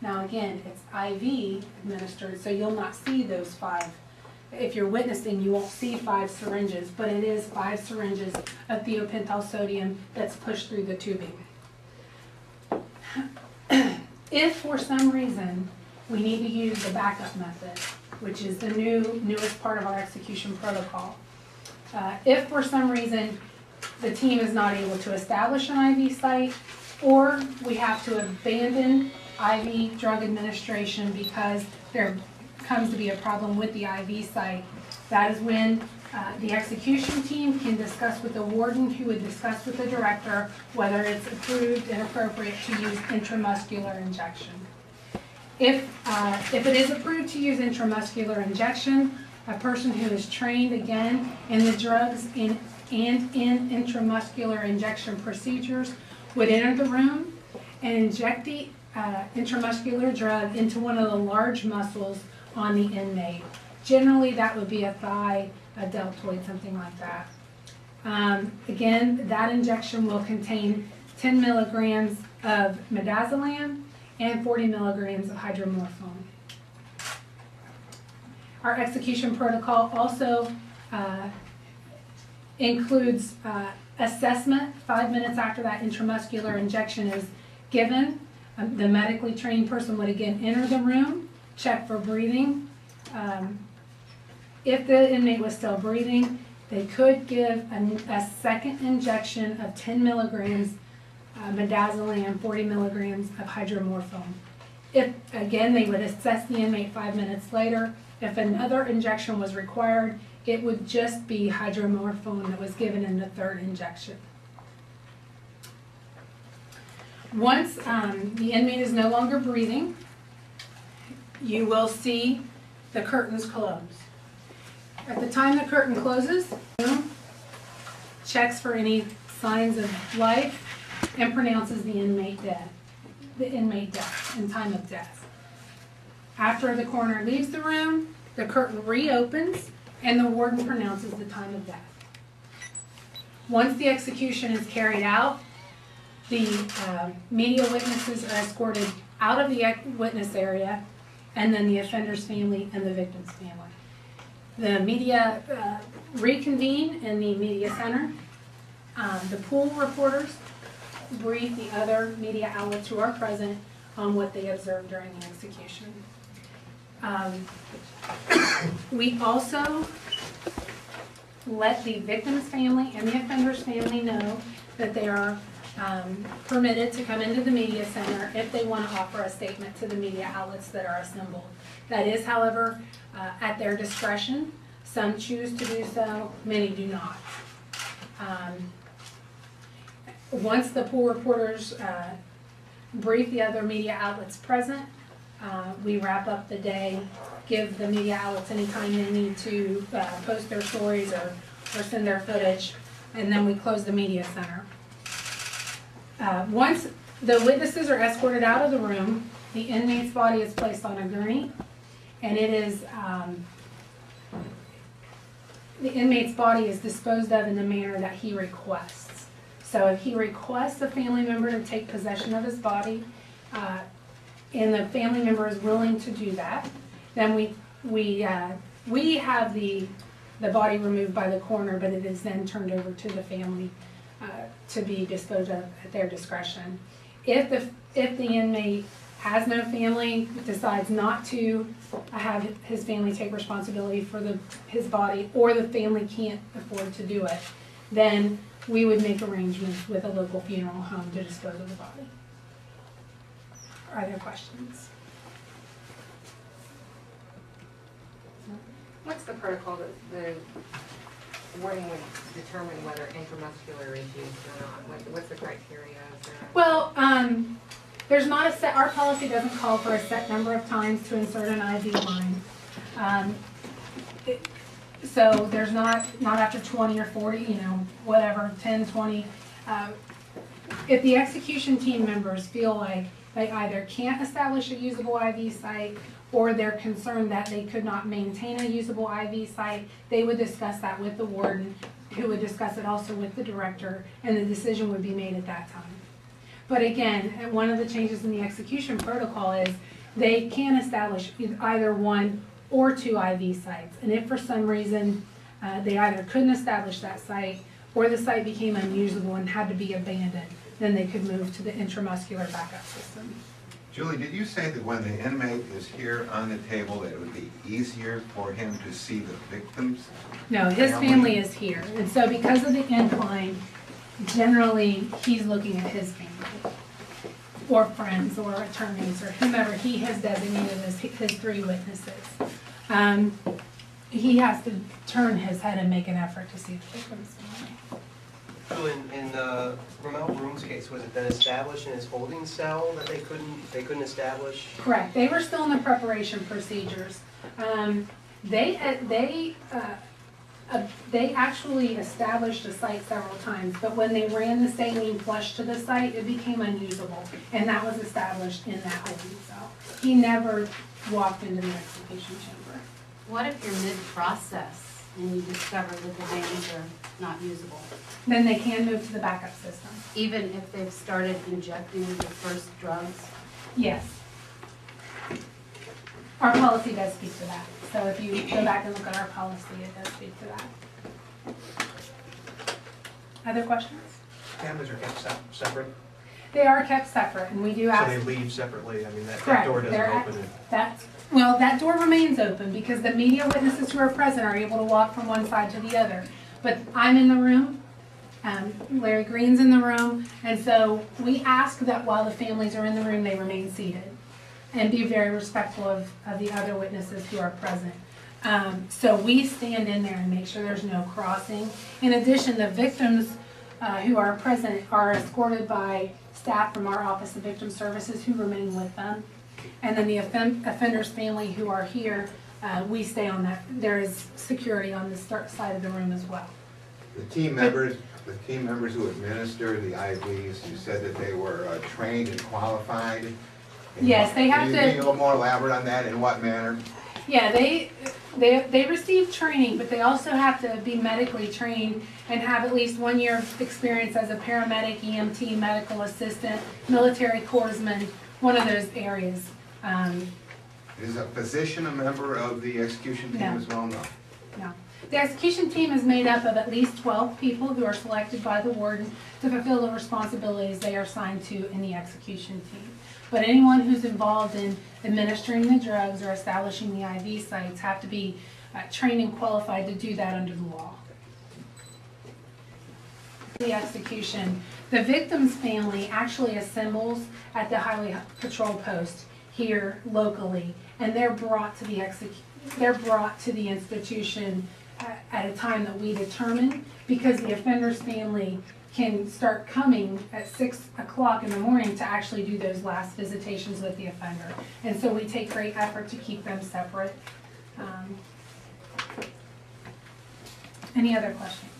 Now again, it's IV administered, so you'll not see those 5. If you're witnessing, you won't see 5 syringes, but it is 5 syringes of thiopental sodium that's pushed through the tubing. If for some reason we need to use the backup method, which is the newest part of our execution protocol, if for some reason the team is not able to establish an IV site, or we have to abandon IV drug administration because there comes to be a problem with the IV site, that is when the execution team can discuss with the warden, who would discuss with the director whether it's approved and appropriate to use intramuscular injection. If it is approved to use intramuscular injection, a person who is trained again in the drugs and in intramuscular injection procedures would enter the room and inject the intramuscular drug into one of the large muscles on the inmate. Generally, that would be a thigh, a deltoid, something like that. Again, that injection will contain 10 milligrams of midazolam and 40 milligrams of hydromorphone. Our execution protocol also includes assessment 5 minutes after that intramuscular injection is given. The medically trained person would again enter the room, check for breathing. If the inmate was still breathing, they could give a second injection of 10 milligrams midazolam, 40 milligrams of hydromorphone. If, again, they would assess the inmate 5 minutes later. If another injection was required, it would just be hydromorphone that was given in the 3rd injection. Once the inmate is no longer breathing, you will see the curtains close. At the time the curtain closes, the room checks for any signs of life and pronounces the inmate dead in time of death. After the coroner leaves the room, the curtain reopens and the warden pronounces the time of death. Once the execution is carried out, the media witnesses are escorted out of the witness area, and then the offender's family and the victim's family. The media reconvene in the media center. The pool reporters brief the other media outlets who are present on what they observed during the execution. We also let the victim's family and the offender's family know that they are permitted to come into the media center if they want to offer a statement to the media outlets that are assembled. That is, however, at their discretion. Some choose to do so, many do not. Once the pool reporters brief the other media outlets present, we wrap up the day, give the media outlets any time they need to post their stories or send their footage, and then we close the media center. Once the witnesses are escorted out of the room, the inmate's body is placed on a gurney, and it is the inmate's body is disposed of in the manner that he requests. So if he requests a family member to take possession of his body, and the family member is willing to do that, then we have the body removed by the coroner, but it is then turned over to the family to be disposed of at their discretion. If the inmate has no family, decides not to have his family take responsibility for his body, or the family can't afford to do it, then we would make arrangements with a local funeral home to dispose of the body. Are there questions? What's the protocol that the warden would determine whether intramuscular is used or not? What's the criteria? Well, there's not a set, our policy doesn't call for a set number of times to insert an IV line. So there's not after 20 or 40, whatever, 10, 20. If the execution team members feel like they either can't establish a usable IV site, or they're concerned that they could not maintain a usable IV site, they would discuss that with the warden, who would discuss it also with the director, and the decision would be made at that time. But again, one of the changes in the execution protocol is they can establish either one or two IV sites. And if for some reason they either couldn't establish that site or the site became unusable and had to be abandoned, then they could move to the intramuscular backup system. Julie, did you say that when the inmate is here on the table, that it would be easier for him to see the victims? No, his family is here. And so because of the incline, generally he's looking at his family or friends or attorneys or whomever he has designated as his three witnesses. He has to turn his head and make an effort to see the victim's family. So in Ramel Broom's case, was it then established in his holding cell that they couldn't establish? Correct. They were still in the preparation procedures. They actually established a site several times, but when they ran the saline flush to the site, it became unusable, and that was established in that holding cell. He never walked into the execution chamber. What if you're mid-process and you discover that the veins are not usable? Then they can move to the backup system. Even if they've started injecting the first drugs? Yes. Our policy does speak to that. So if you go back and look at our policy, it does speak to that. Other questions? Families are kept separate, They are kept separate, and we do so ask. they leave separately. I mean, that Correct. door doesn't They're open. Well, that door remains open because the media witnesses who are present are able to walk from one side to the other. But I'm in the room, Larry Green's in the room, and so we ask that while the families are in the room, they remain seated and be very respectful of the other witnesses who are present. So we stand in there and make sure there's no crossing. In addition, the victims who are present are escorted by staff from our Office of Victim Services who remain with them. And then the offender's family who are here, we stay on that. There is security on the side of the room as well. The team members who administer the IVs, you said that they were trained and qualified? Yes, they have Can you be a little more elaborate on that? In what manner? Yeah, they receive training, but they also have to be medically trained and have at least 1 year of experience as a paramedic, EMT, medical assistant, military corpsman, one of those areas. Is a physician a member of the execution team No. as well? No. No. The execution team is made up of at least 12 people who are selected by the warden to fulfill the responsibilities they are assigned to in the execution team. But anyone who's involved in administering the drugs or establishing the IV sites have to be trained and qualified to do that under the law. The execution, the victim's family actually assembles at the Highway Patrol Post here locally, and they're brought to the institution at a time that we determine, because the offender's family can start coming at 6 o'clock in the morning to actually do those last visitations with the offender. And so we take great effort to keep them separate. Any other questions?